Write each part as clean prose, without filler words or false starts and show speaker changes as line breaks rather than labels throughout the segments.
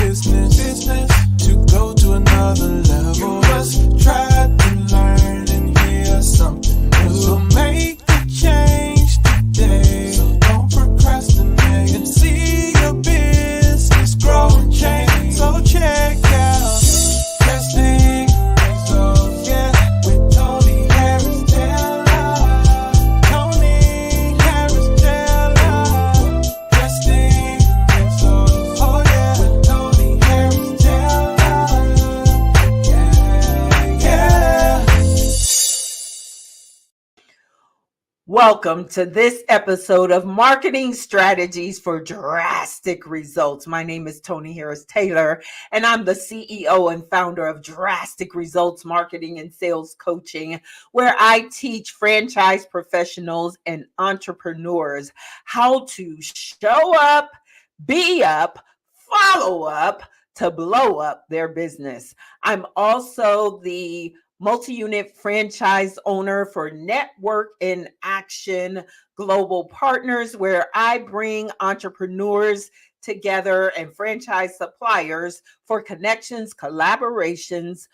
business to go to another level. You must try to learn and hear something new. So make the change today. So don't procrastinate and see your business grow and change. So check out Testing Results, yeah, with Toni Harris Taylor. Toni Harris Taylor. Testing Results, oh yeah, with Toni Harris Taylor. Yeah, yeah.
Welcome to this episode of Marketing Strategies for Drastic Results. My name is Toni Harris Taylor, and I'm the CEO and founder of Drastic Results Marketing and Sales Coaching, where I teach franchise professionals and entrepreneurs how to show up, be up, follow up to blow up their business. I'm also the multi-unit franchise owner for Network in Action Global Partners, where I bring entrepreneurs together and franchise suppliers for connections, collaborations,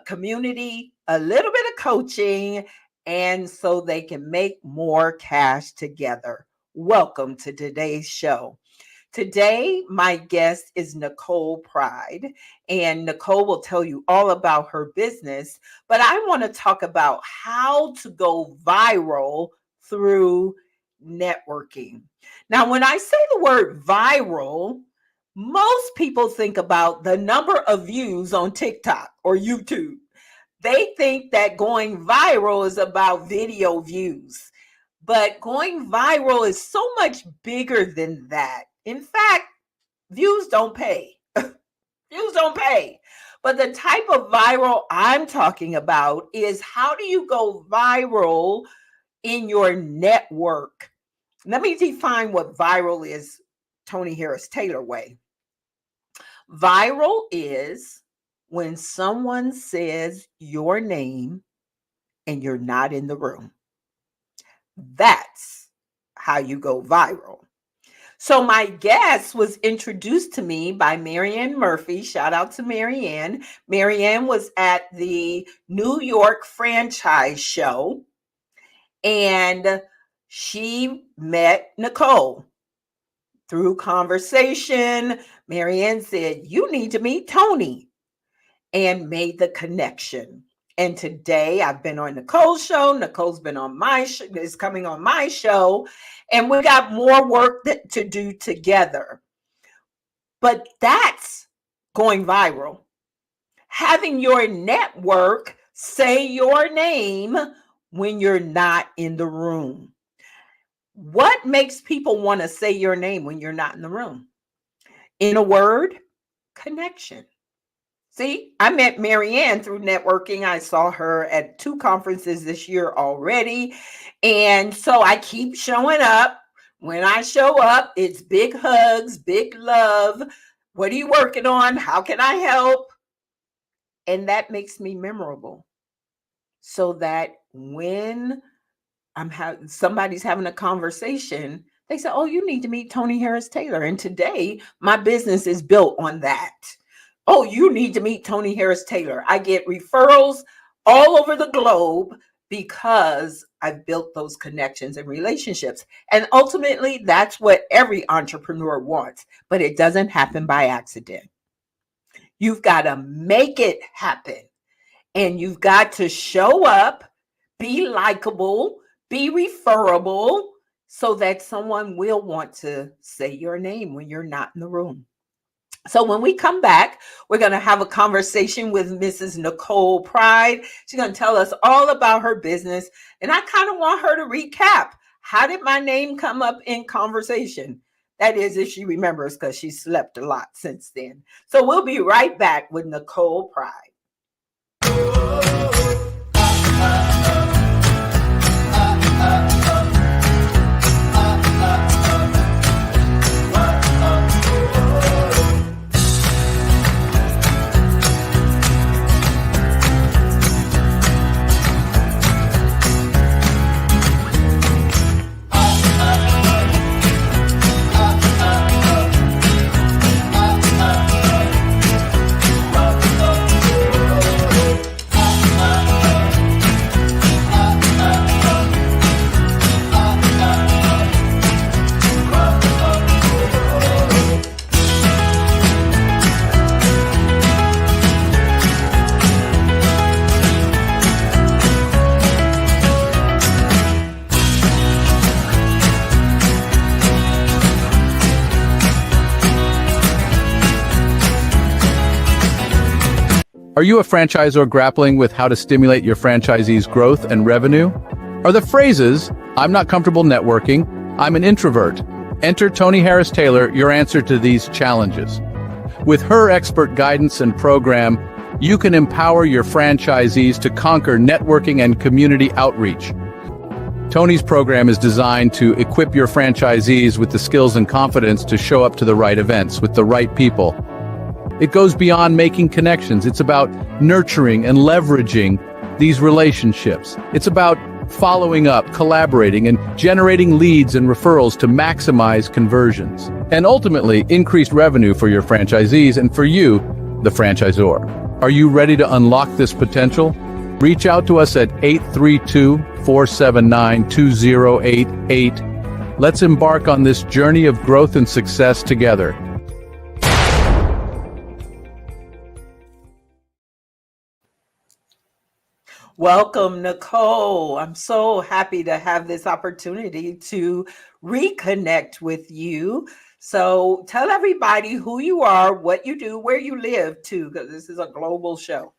community, a little bit of coaching, and so they can make more cash together. Welcome to today's show. Today, my guest is Nicole Pride, and Nicole will tell you all about her business, but I want to talk about how to go viral through networking. Now, when I say the word viral, most people think about the number of views on TikTok or YouTube. They think that going viral is about video views, but going viral is so much bigger than that. In fact, views don't pay. Views don't pay. But the type of viral I'm talking about is, how do you go viral in your network? Let me define what viral is Toni Harris Taylor way. Viral is when someone says your name and you're not in the room. That's how you go viral. So my guest was introduced to me by Marianne Murphy. Shout out to Marianne. Marianne was at the New York franchise show, and she met Nicole. Through conversation, Marianne said, "You need to meet Toni," and made the connection. And today I've been on Nicole's show. Nicole's been on my show, is coming on my show. And we got more work to do together. But that's going viral. Having your network say your name when you're not in the room. What makes people want to say your name when you're not in the room? In a word, connection. See, I met Marianne through networking. I saw her at 2 conferences this year already. And so I keep showing up. When I show up, it's big hugs, big love. What are you working on? How can I help? And that makes me memorable. So that when somebody's having a conversation, they say, "Oh, you need to meet Toni Harris Taylor." And today, my business is built on that. "Oh, you need to meet Toni Harris Taylor." I get referrals all over the globe because I've built those connections and relationships. And ultimately, that's what every entrepreneur wants, but it doesn't happen by accident. You've got to make it happen. And you've got to show up, be likable, be referable, so that someone will want to say your name when you're not in the room. So when we come back, we're going to have a conversation with Mrs. Nicole Pride. She's going to tell us all about her business. And I kind of want her to recap. How did my name come up in conversation? That is, if she remembers, because she slept a lot since then. So we'll be right back with Nicole Pride.
Are you a franchisor grappling with how to stimulate your franchisees' growth and revenue? Are the phrases, "I'm not comfortable networking," "I'm an introvert"? Enter Toni Harris-Taylor, your answer to these challenges. With her expert guidance and program, you can empower your franchisees to conquer networking and community outreach. Toni's program is designed to equip your franchisees with the skills and confidence to show up to the right events with the right people. It goes beyond making connections. It's about nurturing and leveraging these relationships. It's about following up, collaborating, and generating leads and referrals to maximize conversions. And ultimately, increased revenue for your franchisees and for you, the franchisor. Are you ready to unlock this potential? Reach out to us at 832-479-2088. Let's embark on this journey of growth and success together.
Welcome, Nicole. I'm so happy to have this opportunity to reconnect with you. So tell everybody who you are, what you do, where you live too, because this is a global show.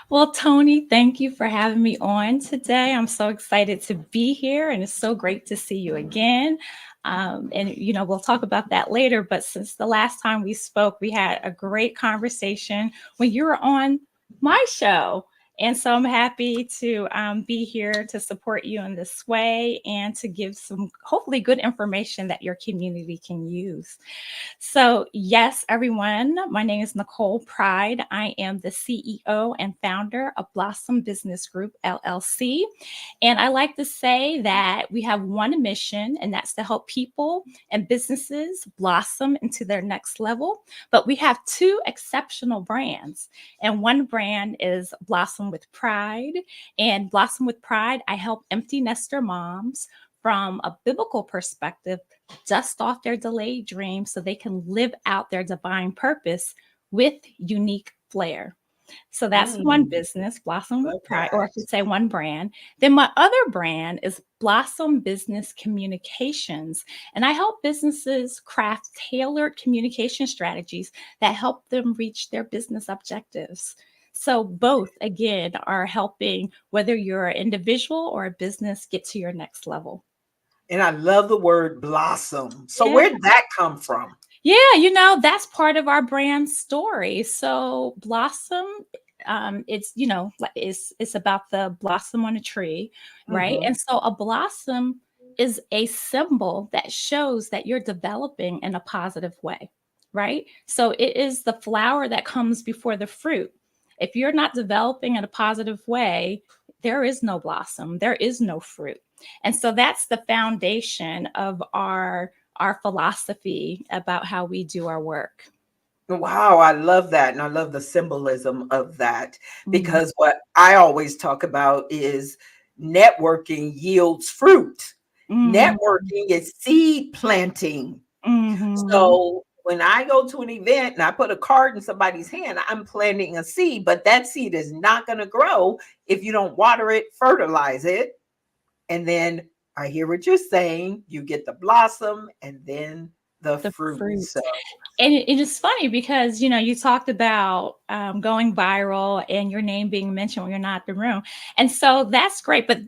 Well, Toni, thank you for having me on today. I'm so excited to be here, and it's so great to see you again. We'll talk about that later. But since the last time we spoke, we had a great conversation when you were on my show. And so I'm happy to be here to support you in this way and to give some hopefully good information that your community can use. So yes, everyone, my name is Nicole Pride. I am the CEO and founder of Blossom Business Group, LLC. And I like to say that we have one mission, and that's to help people and businesses blossom into their next level. But we have two exceptional brands, and one brand is Blossom with Pride. And Blossom with Pride, I help empty nester moms from a biblical perspective dust off their delayed dreams so they can live out their divine purpose with unique flair. So that's one business, Blossom with Pride, or I should say one brand. Then my other brand is Blossom Business Communications. And I help businesses craft tailored communication strategies that help them reach their business objectives. So both, again, are helping whether you're an individual or a business get to your next level.
And I love the word blossom. So where did that come from?
Yeah, that's part of our brand story. So Blossom, it's about the blossom on a tree, right? And so a blossom is a symbol that shows that you're developing in a positive way, right? So it is the flower that comes before the fruit. If you're not developing in a positive way, there is no blossom, there is no fruit. And so that's the foundation of our philosophy about how we do our work.
Wow, I love that. And I love the symbolism of that, because what I always talk about is networking yields fruit. Networking is seed planting. So when I go to an event and I put a card in somebody's hand, I'm planting a seed, but that seed is not going to grow if you don't water it, fertilize it. And then I hear what you're saying. You get the blossom and then the fruit. So.
And it is funny because, you talked about going viral and your name being mentioned when you're not in the room. And so that's great. But,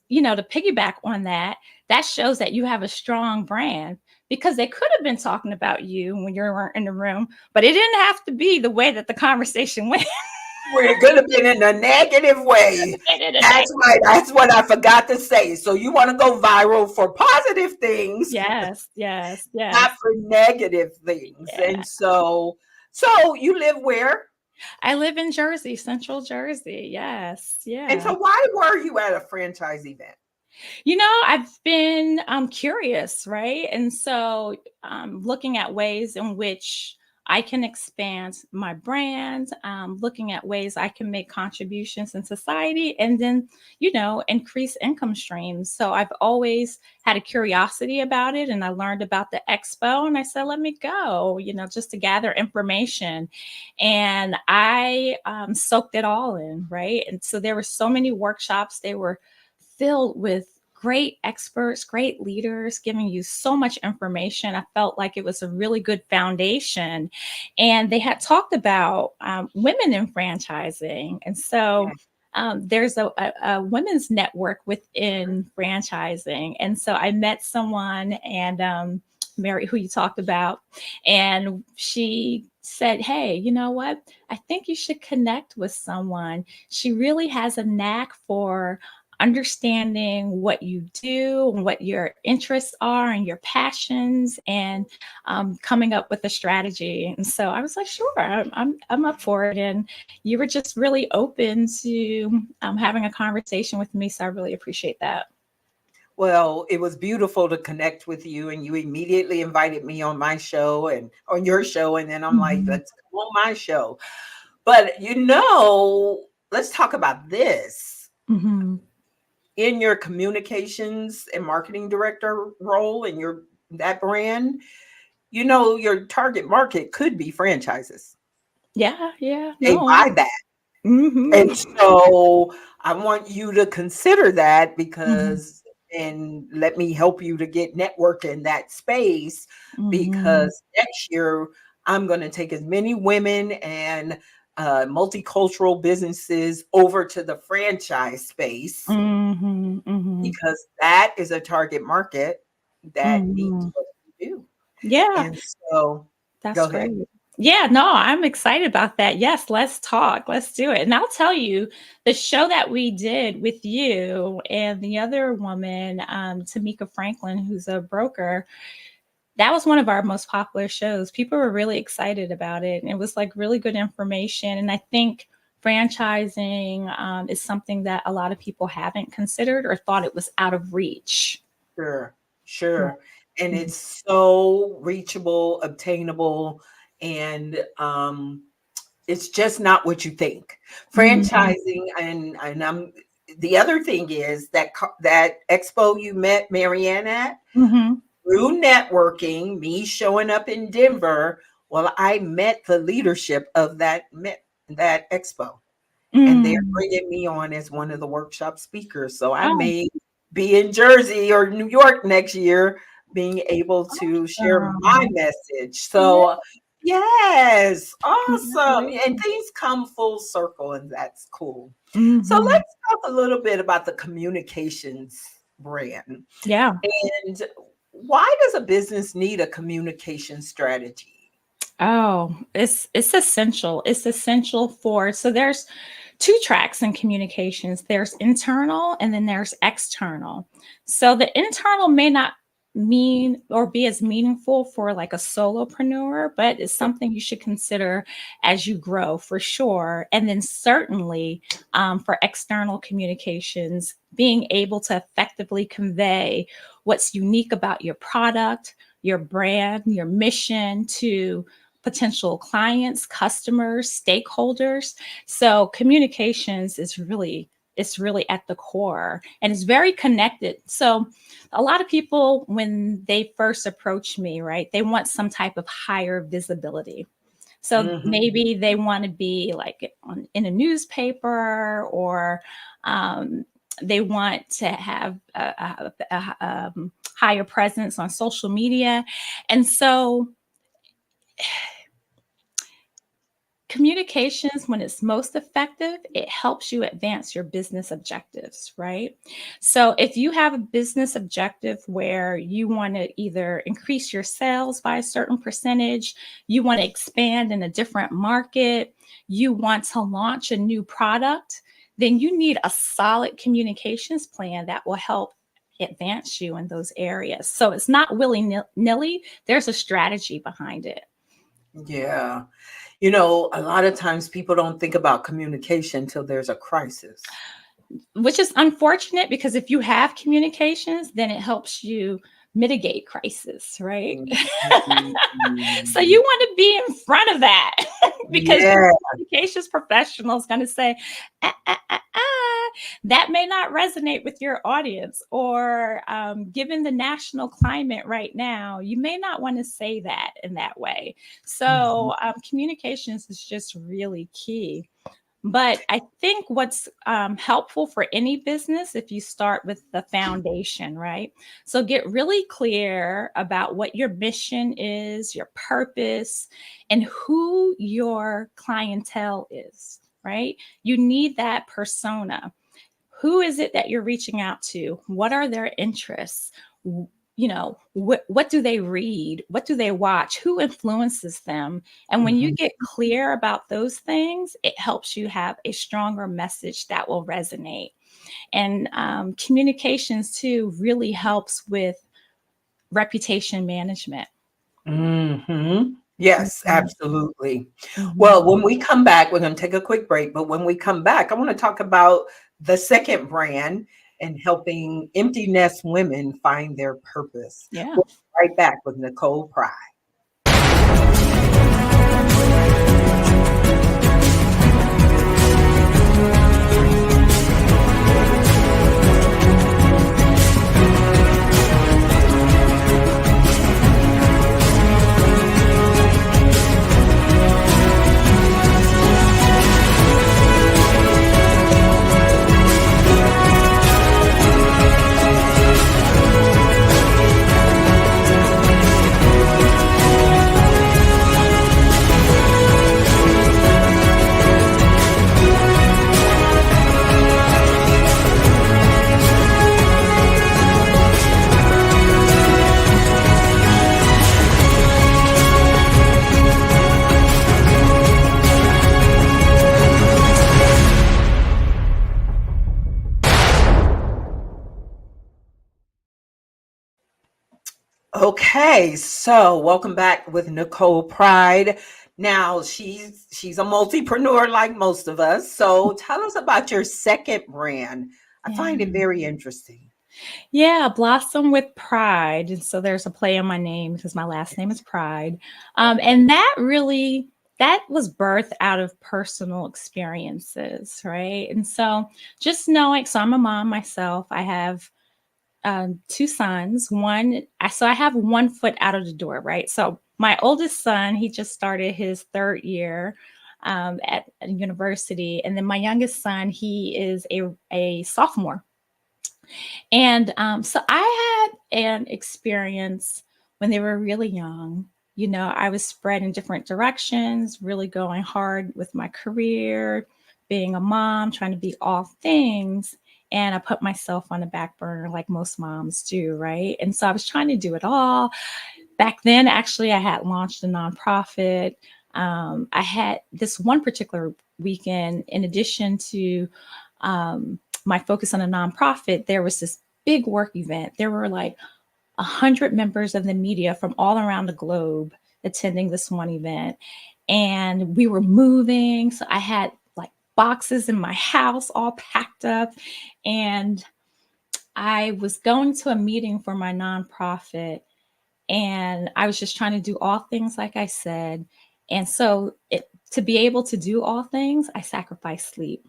to piggyback on that, that shows that you have a strong brand, because they could have been talking about you when you weren't in the room, but it didn't have to be the way that the conversation went.
We're going to be in a negative way. That's right. That's what I forgot to say. So you want to go viral for positive things.
Yes.
Not for negative things. Yeah. And so you live where?
I live in Jersey, Central Jersey. Yes. Yeah.
And so why were you at a franchise event?
I've been curious, right? And so looking at ways in which I can expand my brand, looking at ways I can make contributions in society, and then, increase income streams. So I've always had a curiosity about it, and I learned about the expo, and I said, let me go, just to gather information. And I soaked it all in, right? And so there were so many workshops. They were filled with great experts, great leaders giving you so much information. I felt like it was a really good foundation. And they had talked about women in franchising. And so there's a women's network within franchising. And so I met someone, and Mary, who you talked about, and she said, hey, you know what? I think you should connect with someone. She really has a knack for understanding what you do and what your interests are and your passions, and coming up with a strategy. And so I was like, sure, I'm up for it. And you were just really open to having a conversation with me. So I really appreciate that.
Well, it was beautiful to connect with you, and you immediately invited me on my show and on your show. And then I'm like, let's come on my show. But let's talk about this. In your communications and marketing director role in that brand, your target market could be franchises.
Yeah.
They buy that. And so I want you to consider that, because and let me help you to get network in that space, because next year I'm going to take as many women and multicultural businesses over to the franchise space, because that is a target market that needs what we do.
Yeah.
And so
that's great. Yeah, no, I'm excited about that. Yes, let's talk. Let's do it. And I'll tell you, the show that we did with you and the other woman, Tamika Franklin, who's a broker, that was one of our most popular shows. People were really excited about it. And it was like really good information. And I think franchising is something that a lot of people haven't considered or thought it was out of reach.
Sure. And it's so reachable, obtainable, and it's just not what you think. Franchising, and the other thing is that expo you met Marianne at, through networking, me showing up in Denver, well, I met the leadership of that expo, and they're bringing me on as one of the workshop speakers. So I may be in Jersey or New York next year, being able to share my message. So yes, awesome. And things come full circle, and that's cool. So let's talk a little bit about the communications brand.
Yeah.
And why does a business need a communication strategy?
Oh, it's essential. It's essential so there's two tracks in communications. There's internal and then there's external. So the internal may not mean or be as meaningful for like a solopreneur, but it's something you should consider as you grow, for sure. And then certainly for external communications, being able to effectively convey what's unique about your product, your brand, your mission to potential clients, customers, stakeholders. So communications is really at the core, and it's very connected. So a lot of people, when they first approach me, right, they want some type of higher visibility. So maybe they want to be like in a newspaper, or they want to have a higher presence on social media. And so communications, when it's most effective, it helps you advance your business objectives, right? So if you have a business objective where you want to either increase your sales by a certain percentage, you want to expand in a different market, you want to launch a new product, then you need a solid communications plan that will help advance you in those areas. So it's not willy-nilly. There's a strategy behind it.
Yeah. A lot of times people don't think about communication until there's a crisis.
Which is unfortunate, because if you have communications, then it helps you mitigate crisis, right? So you want to be in front of that because your communications professional is going to say, that may not resonate with your audience, or given the national climate right now, you may not want to say that in that way. So communications is just really key. But I think what's helpful for any business, if you start with the foundation, right? So get really clear about what your mission is, your purpose, and who your clientele is, right? You need that persona. Who is it that you're reaching out to? What are their interests? What do they read? What do they watch? Who influences them? And when you get clear about those things, it helps you have a stronger message that will resonate. And communications too really helps with reputation management.
Yes,
Mhm.
absolutely.
Mhm.
Well, when we come back, we're going to take a quick break. But when we come back, I want to talk about the second brand and helping empty nest women find their purpose.
Yeah.
We'll be right back with Nicole Pride. Okay, so welcome back with Nicole Pride. Now she's a multipreneur like most of us. So tell us about your second brand. I
Yeah.
find it very interesting.
Yeah, Blossom with Pride. And so there's a play on my name because my last name is Pride. And that was birthed out of personal experiences, right? And so just knowing, so I'm a mom myself. I have two sons. So I have one foot out of the door, right? So my oldest son, he just started his third year at a university. And then my youngest son, he is a sophomore. And so I had an experience when they were really young. I was spread in different directions, really going hard with my career, being a mom, trying to be all things. And I put myself on the back burner like most moms do, right? And so I was trying to do it all. Back then, actually, I had launched a nonprofit. I had this one particular weekend, in addition to my focus on a nonprofit, there was this big work event. There were like 100 members of the media from all around the globe attending this one event. And we were moving. So I had like boxes in my house all packed up. And I was going to a meeting for my nonprofit. And I was just trying to do all things, like I said. And so to be able to do all things, I sacrificed sleep.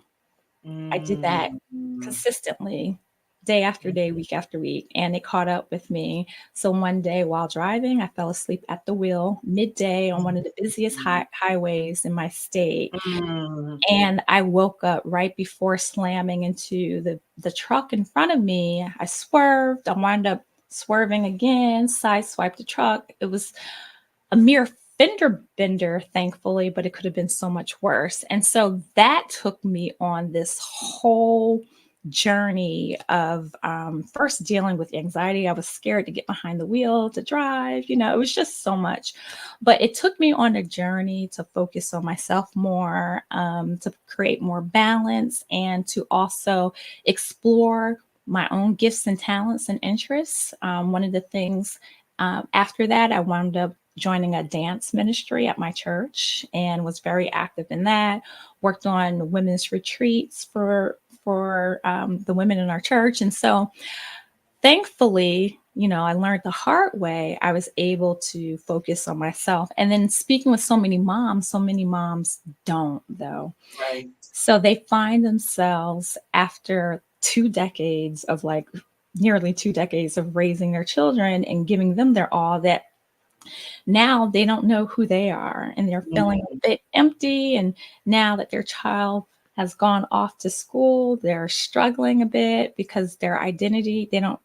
I did that
Mm.
consistently, day after day, week after week, and it caught up with me. So one day while driving, I fell asleep at the wheel midday on one of the busiest highways in my state.
Mm.
And I woke up right before slamming into the truck in front of me. I swerved. I wound up swerving again, sideswiped the truck. It was a mere fender bender, thankfully, but it could have been so much worse. And so that took me on this whole journey of first dealing with anxiety. I was scared to get behind the wheel to drive. It was just so much. But it took me on a journey to focus on myself more, to create more balance, and to also explore my own gifts and talents and interests. One of the things after that, I wound up joining a dance ministry at my church and was very active in that. Worked on women's retreats for the women in our church. And so thankfully, I learned the hard way. I was able to focus on myself. And then speaking with so many moms don't, though.
Right.
So they find themselves after 2 decades of nearly 2 decades of raising their children and giving them their all, that now they don't know who they are and they're feeling a bit empty. And now that their child has gone off to school. They're struggling a bit because their identity, they don't,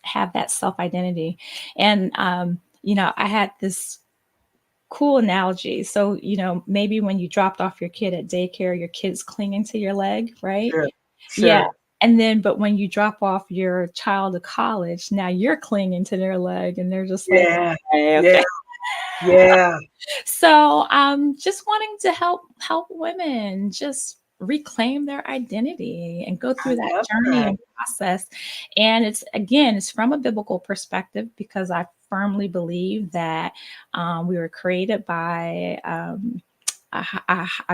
have that self-identity. And, I had this cool analogy. So, maybe when you dropped off your kid at daycare, your kid's clinging to your leg, right?
Sure.
Yeah.
Sure.
And then, but when you drop off your child to college, now you're clinging to their leg and they're just like,
Yeah.
okay,
Yeah.
okay.
Yeah.
So just wanting to help women just reclaim their identity and go
I
through that
love
journey
that.
and process. And it's from a biblical perspective, because I firmly believe that we were created by a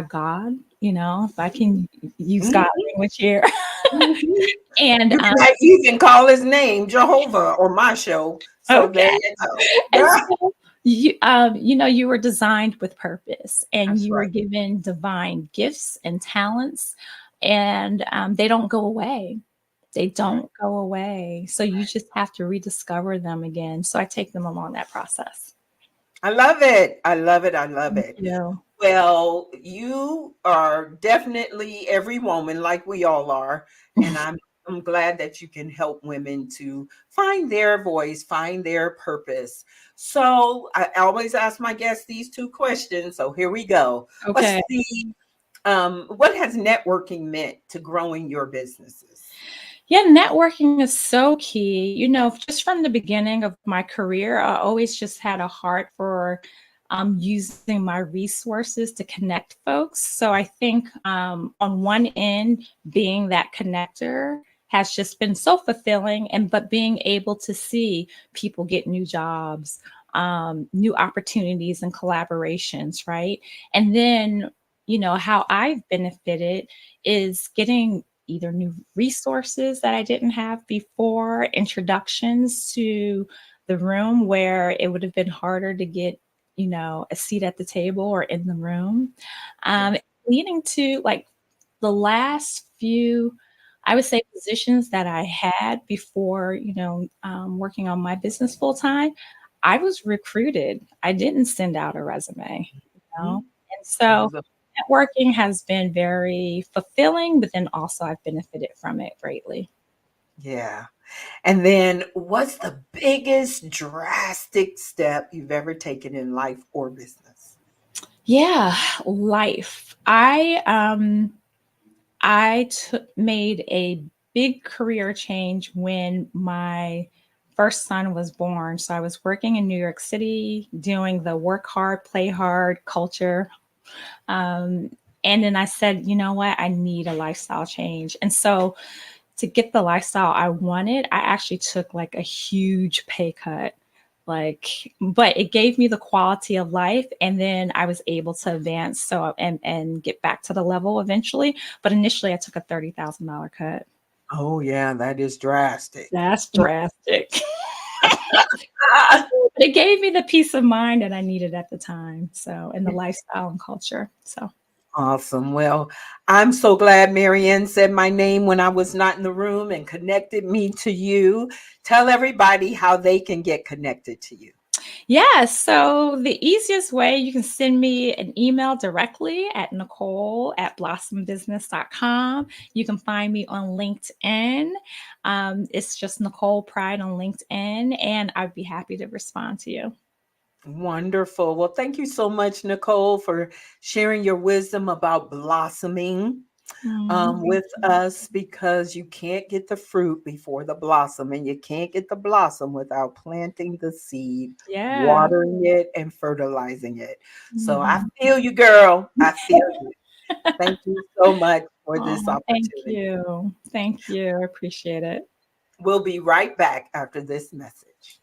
God, if I can use God
Mhm.
language here.
Mhm.
And
You can even call his name Jehovah on my show. So there
okay.
you go.
And
Yeah.
so you were designed with purpose, and
That's
you were
right.
given divine gifts and talents, and they don't go away. They
Right.
don't go away. So you just have to rediscover them again. So I take them along that process.
I love it. I love it. I love
Thank
it.
you.
Well, you are definitely every woman, like we all are, and I'm glad that you can help women to find their voice, find their purpose. So I always ask my guests these two questions. So here we go. What's
Okay.
the what has networking meant to growing your businesses?
Yeah, networking is so key. Just from the beginning of my career, I always just had a heart for using my resources to connect folks. So I think on one end, being that connector has just been so fulfilling, but being able to see people get new jobs, new opportunities and collaborations, right? And then, how I've benefited is getting either new resources that I didn't have before, introductions to the room where it would have been harder to get, a seat at the table or in the room,
Yeah.
leading to like the last few, I would say, positions that I had before, working on my business full time. I was recruited. I didn't send out a resume,
Mhm.
and so
Exa-
networking has been very fulfilling, but then also I've benefited from it greatly.
Yeah. And then what's the biggest drastic step you've ever taken in life or business?
Yeah, life. I made a big career change when my first son was born. So I was working in New York City doing the work hard, play hard culture. Um, and then I said, you know what? I need a lifestyle change. And so to get the lifestyle I wanted, I actually took like a huge pay cut. But it gave me the quality of life, and then I was able to advance and get back to the level eventually. But initially I took a $30,000 cut.
Oh yeah, that is drastic.
That's drastic. But it gave me the peace of mind that I needed at the time. So, and the lifestyle and culture. So
Awesome. Well, I'm so glad Marianne said my name when I was not in the room and connected me to you. Tell everybody how they can get connected to you.
yeah, so the easiest way, you can send me an email directly at nicole@blossombusiness.com. You can find me on LinkedIn. It's just Nicole Pride on LinkedIn, and I'd be happy to respond to you.
Wonderful. Well, thank you so much, Nicole, for sharing your wisdom about blossoming
Thank
with
you.
us, because you can't get the fruit before the blossom, and you can't get the blossom without planting the seed,
Yeah.
watering it, and fertilizing it. So I
Mhm.
feel you, girl. I feel you. Thank you so much for this
Oh, thank
opportunity.
you. Thank you. I appreciate it.
We'll be right back after this message.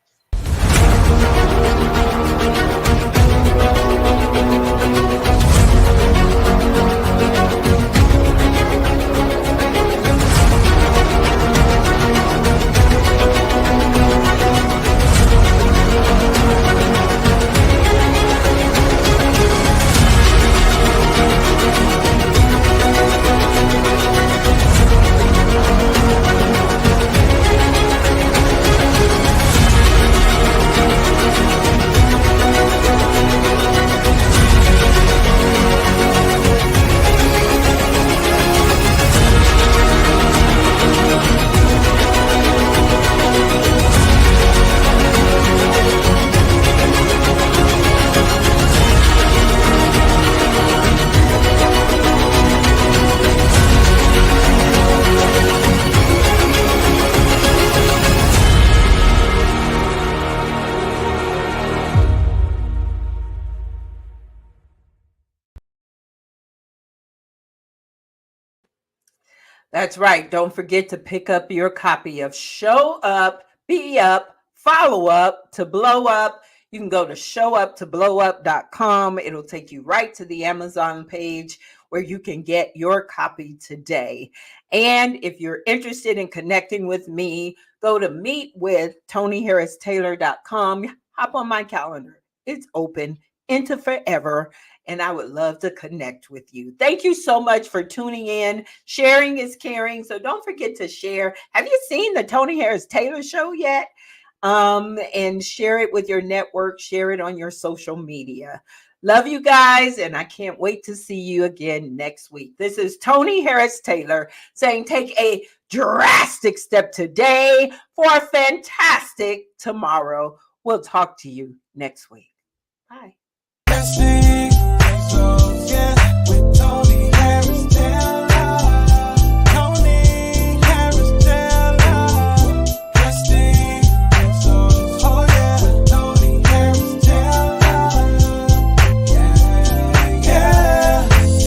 That's right. Don't forget to pick up your copy of Show Up, Be Up, Follow Up to Blow Up. You can go to showuptoblowup.com. It'll take you right to the Amazon page where you can get your copy today. And if you're interested in connecting with me, go to meetwithtoniharristaylor.com. Hop on my calendar. It's open into forever, and I would love to connect with you. Thank you so much for tuning in. Sharing is caring, so don't forget to share. Have you seen the Toni Harris Taylor show yet? And share it with your network, share it on your social media. Love you guys, and I can't wait to see you again next week. This is Toni Harris Taylor saying take a drastic step today for a fantastic tomorrow. We'll talk to you next week. Bye.